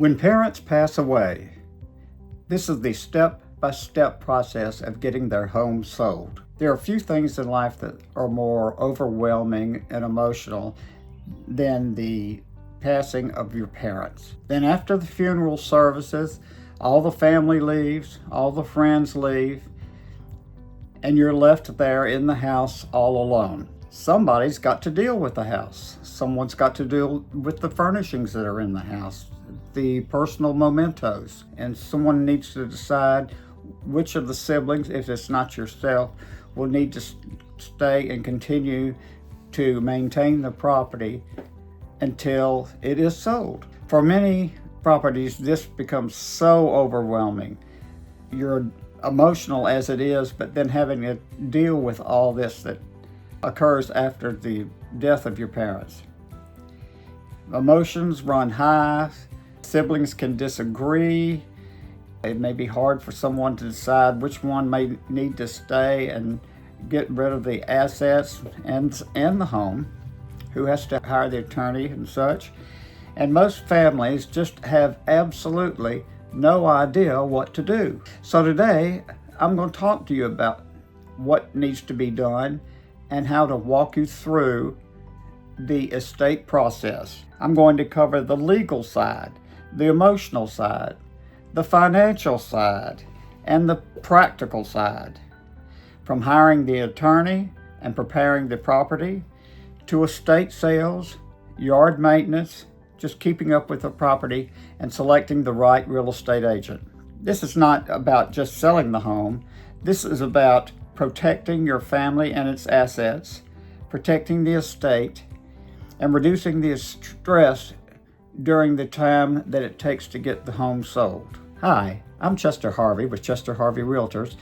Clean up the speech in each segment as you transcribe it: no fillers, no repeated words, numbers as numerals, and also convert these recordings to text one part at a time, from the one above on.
When parents pass away, this is the step-by-step process of getting their home sold. There are few things in life that are more overwhelming and emotional than the passing of your parents. Then after the funeral services, all the family leaves, all the friends leave, and you're left there in the house all alone. Somebody's got to deal with the house. Someone's got to deal with the furnishings that are in the house, the personal mementos, and someone needs to decide which of the siblings, if it's not yourself, will need to stay and continue to maintain the property until it is sold. For many properties, this becomes so overwhelming. You're emotional as it is, but then having to deal with all this that occurs after the death of your parents. Emotions run high, siblings can disagree. It may be hard for someone to decide which one may need to stay and get rid of the assets and the home, who has to hire the attorney and such. And most families just have absolutely no idea what to do. So today, I'm going to talk to you about what needs to be done and how to walk you through the estate process. I'm going to cover the legal side, the emotional side, the financial side, and the practical side. From hiring the attorney and preparing the property, to estate sales, yard maintenance, just keeping up with the property and selecting the right real estate agent. This is not about just selling the home. This is about protecting your family and its assets, protecting the estate, and reducing the stress during the time that it takes to get the home sold. Hi, I'm Chester Harvey with Chester Harvey Realtors,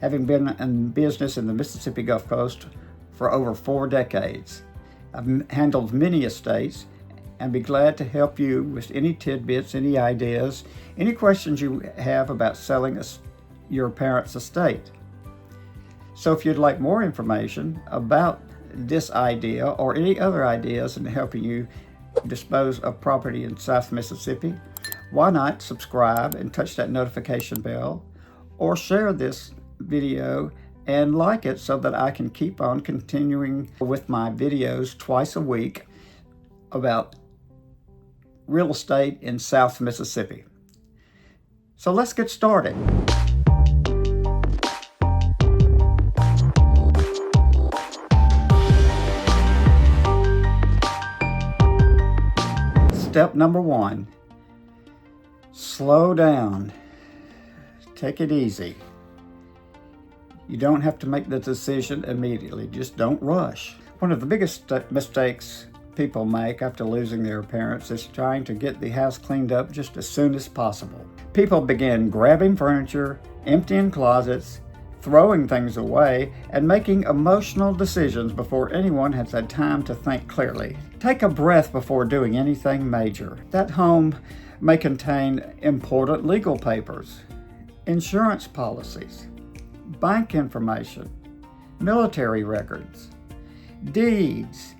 having been in business in the Mississippi Gulf Coast for over 4 decades. I've handled many estates and be glad to help you with any tidbits, any ideas, any questions you have about selling your parents' estate. So if you'd like more information about this idea or any other ideas in helping you dispose of property in South Mississippi, why not subscribe and touch that notification bell, or share this video and like it so that I can keep on continuing with my videos twice a week about real estate in South Mississippi. So let's get started. Step number 1, slow down. Take it easy. You don't have to make the decision immediately. Just don't rush. One of the biggest mistakes people make after losing their parents is trying to get the house cleaned up just as soon as possible. People begin grabbing furniture, emptying closets, throwing things away, and making emotional decisions before anyone has had time to think clearly. Take a breath before doing anything major. That home may contain important legal papers, insurance policies, bank information, military records, deeds,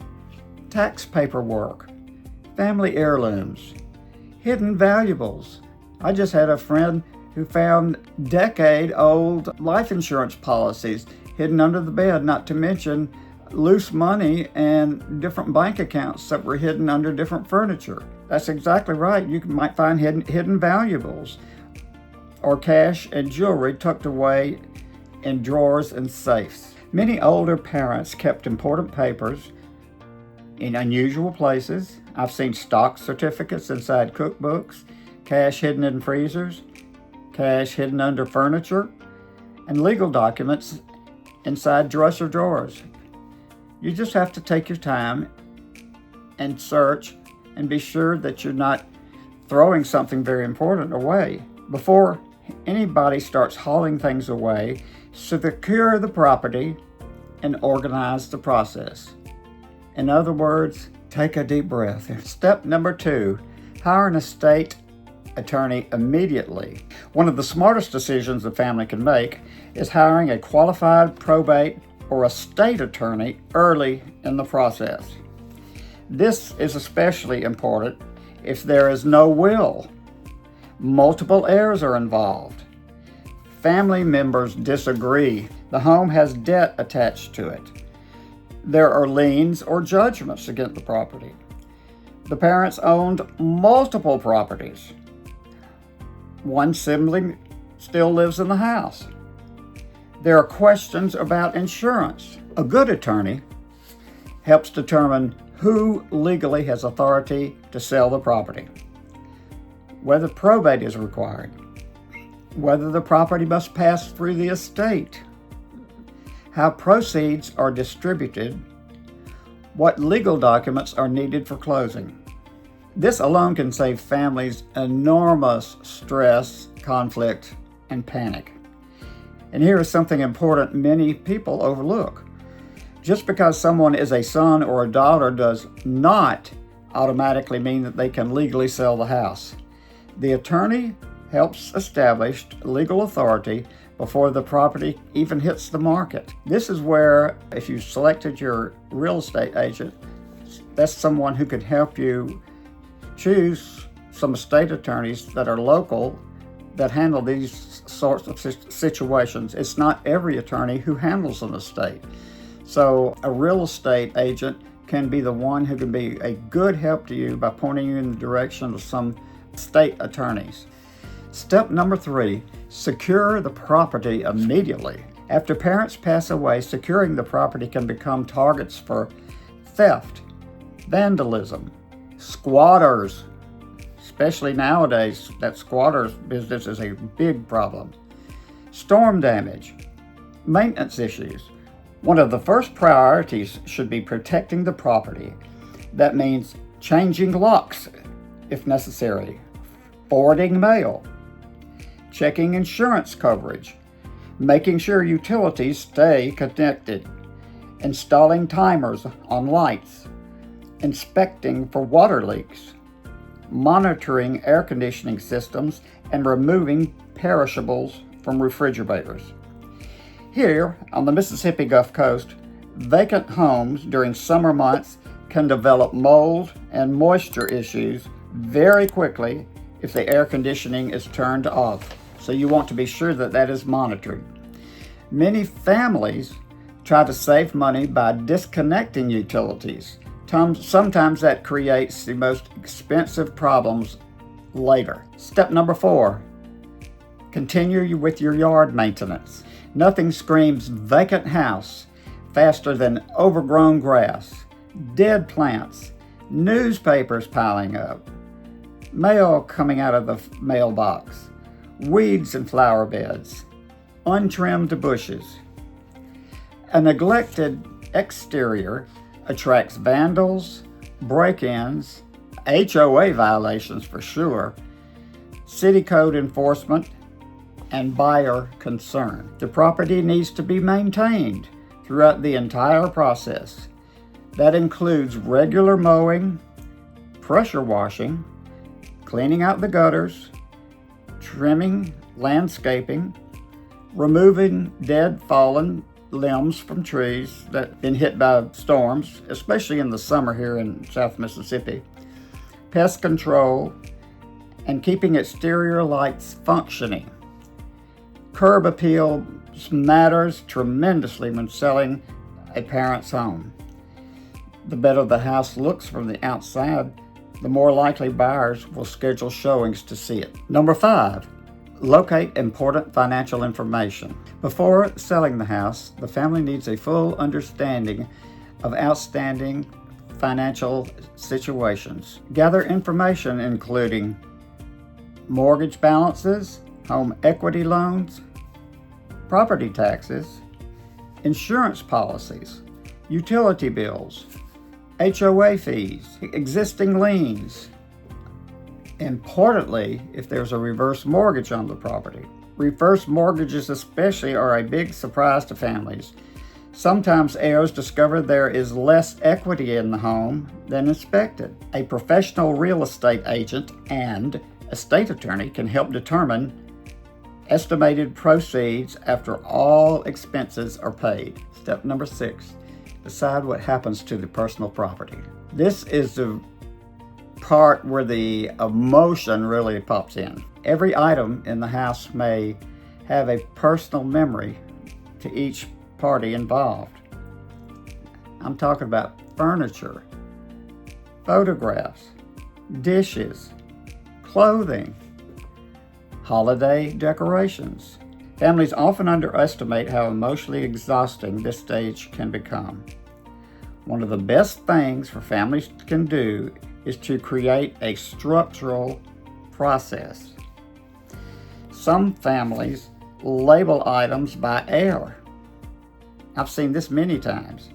tax paperwork, family heirlooms, hidden valuables. I just had a friend who found decade-old life insurance policies hidden under the bed, not to mention loose money and different bank accounts that were hidden under different furniture. That's exactly right. You might find hidden valuables or cash and jewelry tucked away in drawers and safes. Many older parents kept important papers in unusual places. I've seen stock certificates inside cookbooks, cash hidden in freezers, cash hidden under furniture, and legal documents inside dresser drawers. You just have to take your time and search and be sure that you're not throwing something very important away. Before anybody starts hauling things away, secure the property and organize the process. In other words, take a deep breath. Step number 2, hire an estate attorney immediately. One of the smartest decisions a family can make is hiring a qualified probate or estate attorney early in the process. This is especially important if there is no will Multiple heirs are involved. Family members disagree. The home has debt attached to it. There are liens or judgments against the property. The parents owned multiple properties. One sibling still lives in the house. There are questions about insurance. A good attorney helps determine who legally has authority to sell the property, whether probate is required, whether the property must pass through the estate, how proceeds are distributed, what legal documents are needed for closing. This alone can save families enormous stress, conflict, and panic. And here is something important many people overlook. Just because someone is a son or a daughter does not automatically mean that they can legally sell the house. The attorney helps establish legal authority before the property even hits the market. This is where, if you selected your real estate agent, that's someone who can help you choose some estate attorneys that are local that handle these sorts of situations. It's not every attorney who handles an estate. So a real estate agent can be the one who can be a good help to you by pointing you in the direction of some state attorneys. Step number 3, secure the property immediately. After parents pass away, securing the property can become targets for theft, vandalism, squatters. Especially nowadays, that squatters business is a big problem. Storm damage, maintenance issues. One of the first priorities should be protecting the property. That means changing locks if necessary, forwarding mail, checking insurance coverage, making sure utilities stay connected, installing timers on lights, inspecting for water leaks, monitoring air conditioning systems, and removing perishables from refrigerators. Here on the Mississippi Gulf Coast, vacant homes during summer months can develop mold and moisture issues very quickly if the air conditioning is turned off. So you want to be sure that that is monitored. Many families try to save money by disconnecting utilities. Sometimes that creates the most expensive problems later. Step number 4, continue with your yard maintenance. Nothing screams vacant house faster than overgrown grass, dead plants, newspapers piling up, mail coming out of the mailbox, weeds in flower beds, untrimmed bushes. A neglected exterior attracts vandals, break-ins, HOA violations for sure, city code enforcement, and buyer concern. The property needs to be maintained throughout the entire process. That includes regular mowing, pressure washing, cleaning out the gutters, trimming, landscaping, removing dead, fallen limbs from trees that have been hit by storms, especially in the summer here in South Mississippi, pest control, and keeping exterior lights functioning. Curb appeal matters tremendously when selling a parent's home. The better the house looks from the outside, the more likely buyers will schedule showings to see it. Number 5, locate important financial information. Before selling the house, the family needs a full understanding of outstanding financial situations. Gather information including mortgage balances, home equity loans, property taxes, insurance policies, utility bills, HOA fees, existing liens. Importantly, if there's a reverse mortgage on the property. Reverse mortgages especially are a big surprise to families. Sometimes heirs discover there is less equity in the home than expected. A professional real estate agent and estate attorney can help determine estimated proceeds after all expenses are paid. Step number 6, decide what happens to the personal property. This is the part where the emotion really pops in. Every item in the house may have a personal memory to each party involved. I'm talking about furniture, photographs, dishes, clothing, holiday decorations. Families often underestimate how emotionally exhausting this stage can become. One of the best things for families can do is to create a structural process. Some families label items by air. I've seen this many times.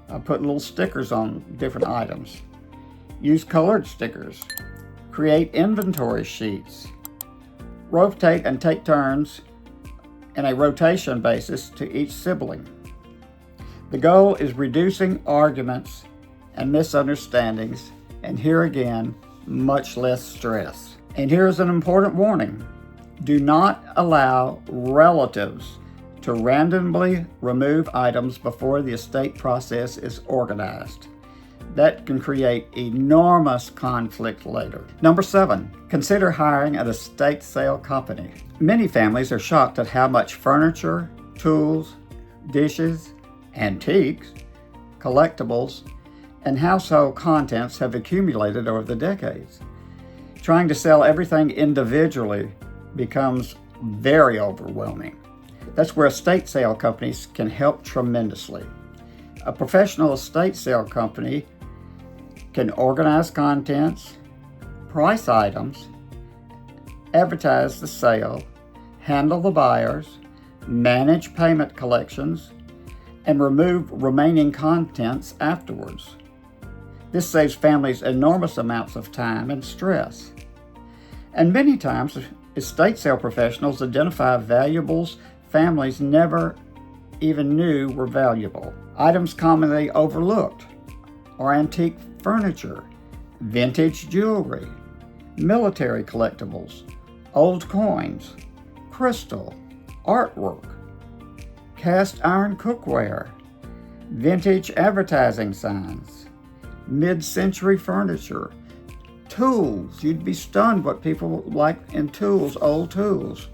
I put little stickers on different items. Use colored stickers. Create inventory sheets. Rotate and take turns in a rotation basis to each sibling. The goal is reducing arguments and misunderstandings, and here again, much less stress. And here's an important warning. Do not allow relatives to randomly remove items before the estate process is organized. That can create enormous conflict later. Number 7, consider hiring an estate sale company. Many families are shocked at how much furniture, tools, dishes, antiques, collectibles, and household contents have accumulated over the decades. Trying to sell everything individually becomes very overwhelming. That's where estate sale companies can help tremendously. A professional estate sale company can organize contents, price items, advertise the sale, handle the buyers, manage payment collections, and remove remaining contents afterwards. This saves families enormous amounts of time and stress. And many times, estate sale professionals identify valuables families never even knew were valuable. Items commonly overlooked are antique furniture, vintage jewelry, military collectibles, old coins, crystal, artwork, cast iron cookware, vintage advertising signs, mid-century furniture, tools. You'd be stunned what people like in tools, old tools.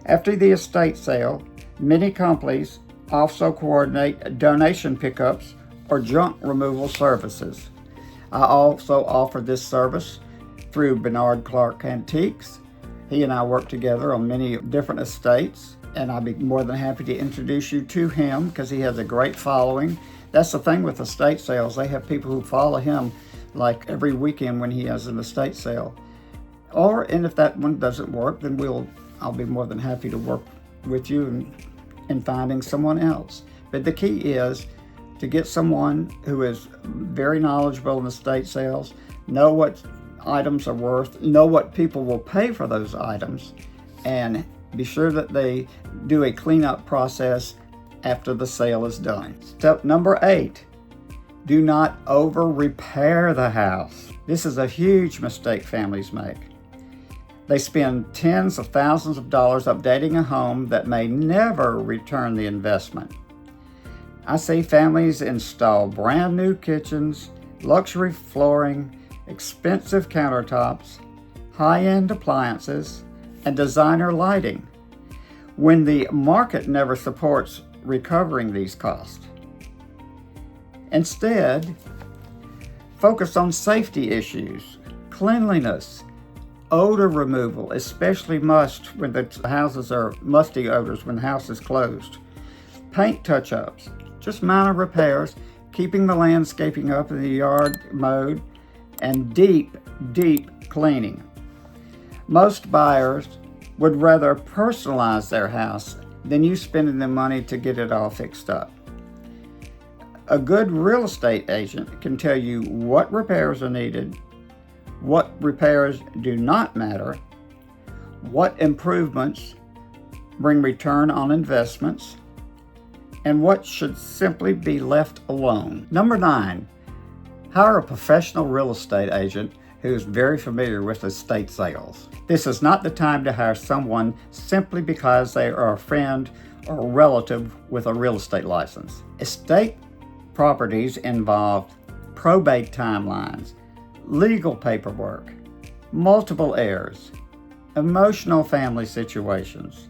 After the estate sale, many companies also coordinate donation pickups or junk removal services. I also offer this service through Bernard Clark Antiques. He and I work together on many different estates, and I'd be more than happy to introduce you to him because he has a great following. That's the thing with estate sales. They have people who follow him like every weekend when he has an estate sale. And if that one doesn't work, then I'll be more than happy to work with you in finding someone else. But the key is to get someone who is very knowledgeable in estate sales, know what items are worth, know what people will pay for those items, and be sure that they do a cleanup process after the sale is done. Step number 8, do not over-repair the house. This is a huge mistake families make. They spend tens of thousands of dollars updating a home that may never return the investment. I see families install brand new kitchens, luxury flooring, expensive countertops, high-end appliances, and designer lighting, when the market never supports recovering these costs. Instead, focus on safety issues, cleanliness, odor removal, especially must when the houses are musty odors when the house is closed, paint touch-ups, just minor repairs, keeping the landscaping up in the yard mowed, and deep cleaning. Most buyers would rather personalize their house than you spending the money to get it all fixed up. A good real estate agent can tell you what repairs are needed, what repairs do not matter, what improvements bring return on investments, and what should simply be left alone. Number 9, hire a professional real estate agent who is very familiar with estate sales. This is not the time to hire someone simply because they are a friend or a relative with a real estate license. Estate properties involve probate timelines, legal paperwork, multiple heirs, emotional family situations,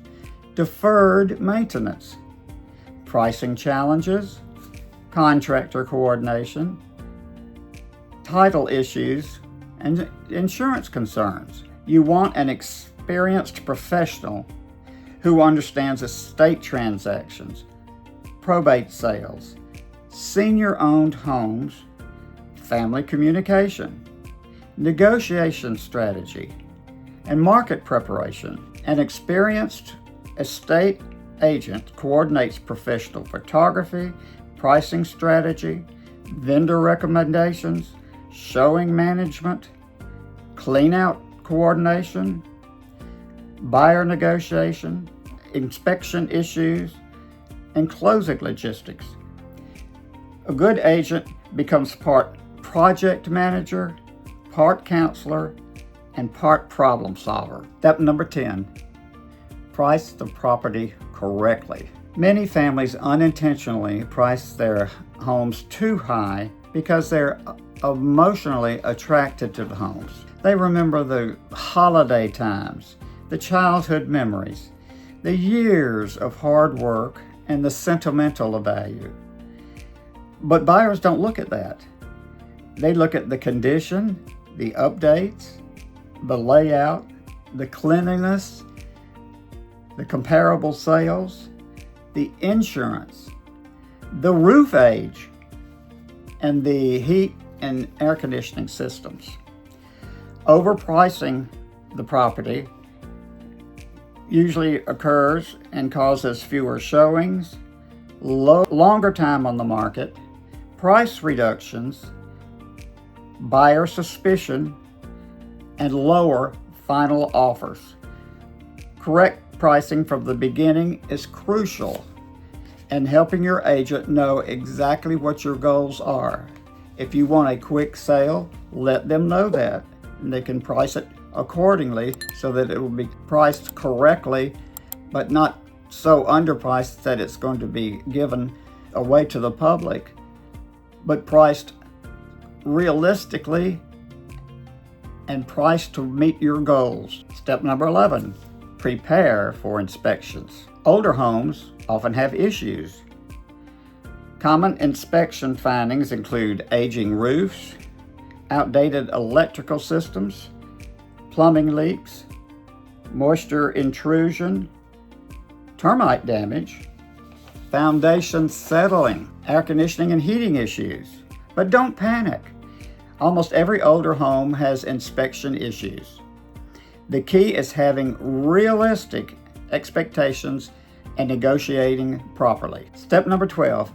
deferred maintenance, pricing challenges, contractor coordination, title issues, and insurance concerns. You want an experienced professional who understands estate transactions, probate sales, senior-owned homes, family communication, negotiation strategy, and market preparation. An experienced estate agent coordinates professional photography, pricing strategy, vendor recommendations, showing management, clean-out coordination, buyer negotiation, inspection issues, and closing logistics. A good agent becomes part project manager, part counselor, and part problem solver. Step number 10, price the property correctly. Many families unintentionally price their homes too high because they're emotionally attracted to the homes. They remember the holiday times, the childhood memories, the years of hard work, and the sentimental value. But buyers don't look at that. They look at the condition, the updates, the layout, the cleanliness, the comparable sales, the insurance, the roof age, and the heat and air conditioning systems. Overpricing the property usually occurs and causes fewer showings, longer time on the market, price reductions, buyer suspicion, and lower final offers. Correct pricing from the beginning is crucial, and helping your agent know exactly what your goals are. If you want a quick sale, let them know that, and they can price it accordingly so that it will be priced correctly, but not so underpriced that it's going to be given away to the public, but priced realistically and priced to meet your goals. Step number 11, prepare for inspections. Older homes often have issues. Common inspection findings include aging roofs, outdated electrical systems, plumbing leaks, moisture intrusion, termite damage, foundation settling, air conditioning and heating issues. But don't panic. Almost every older home has inspection issues. The key is having realistic expectations and negotiating properly. Step number 12,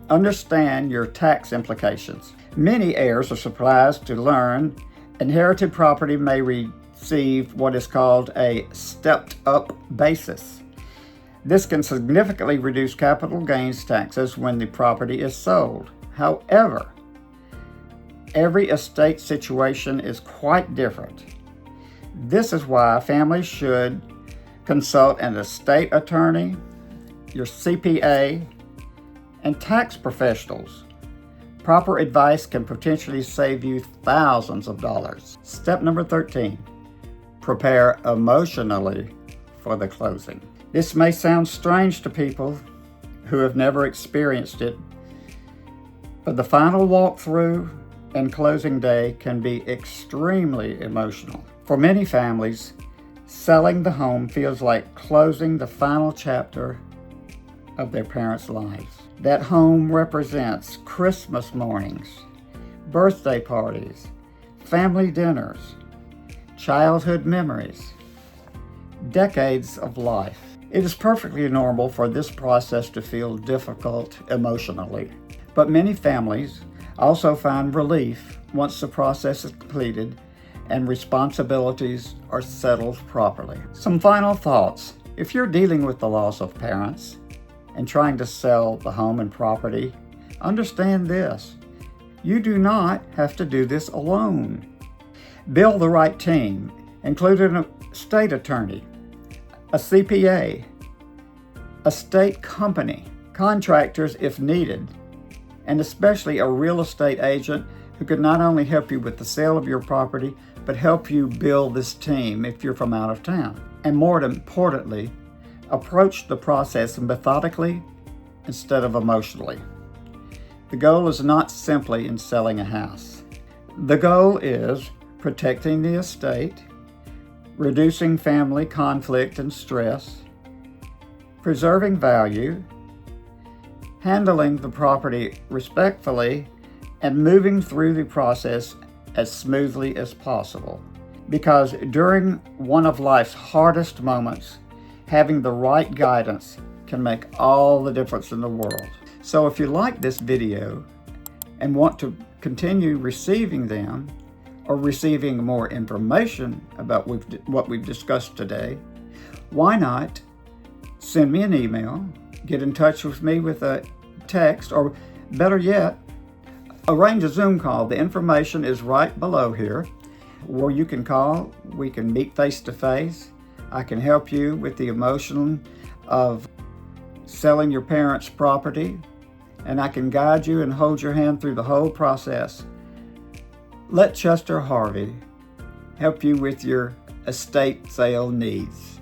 understand your tax implications. Many heirs are surprised to learn inherited property may receive what is called a stepped-up basis. This can significantly reduce capital gains taxes when the property is sold. However, every estate situation is quite different. This is why families should consult an estate attorney, your CPA, and tax professionals. Proper advice can potentially save you thousands of dollars. Step number 13, prepare emotionally for the closing. This may sound strange to people who have never experienced it, but the final walkthrough and closing day can be extremely emotional. For many families, selling the home feels like closing the final chapter of their parents' lives. That home represents Christmas mornings, birthday parties, family dinners, childhood memories, decades of life. It is perfectly normal for this process to feel difficult emotionally, but many families also find relief once the process is completed and responsibilities are settled properly. Some final thoughts. If you're dealing with the loss of parents and trying to sell the home and property, understand this. You do not have to do this alone. Build the right team, including a state attorney, a CPA, a state company, contractors if needed, and especially a real estate agent who could not only help you with the sale of your property, but help you build this team if you're from out of town. And more importantly, approach the process methodically instead of emotionally. The goal is not simply in selling a house. The goal is protecting the estate, reducing family conflict and stress, preserving value, handling the property respectfully, and moving through the process as smoothly as possible. Because during one of life's hardest moments, having the right guidance can make all the difference in the world. So if you like this video and want to continue receiving them or receiving more information about what we've discussed today, why not send me an email, get in touch with me with a text, or better yet, arrange a Zoom call. The information is right below here where you can call. We can meet face to face. I can help you with the emotion of selling your parents' property, and I can guide you and hold your hand through the whole process. Let Chester Harvey help you with your estate sale needs.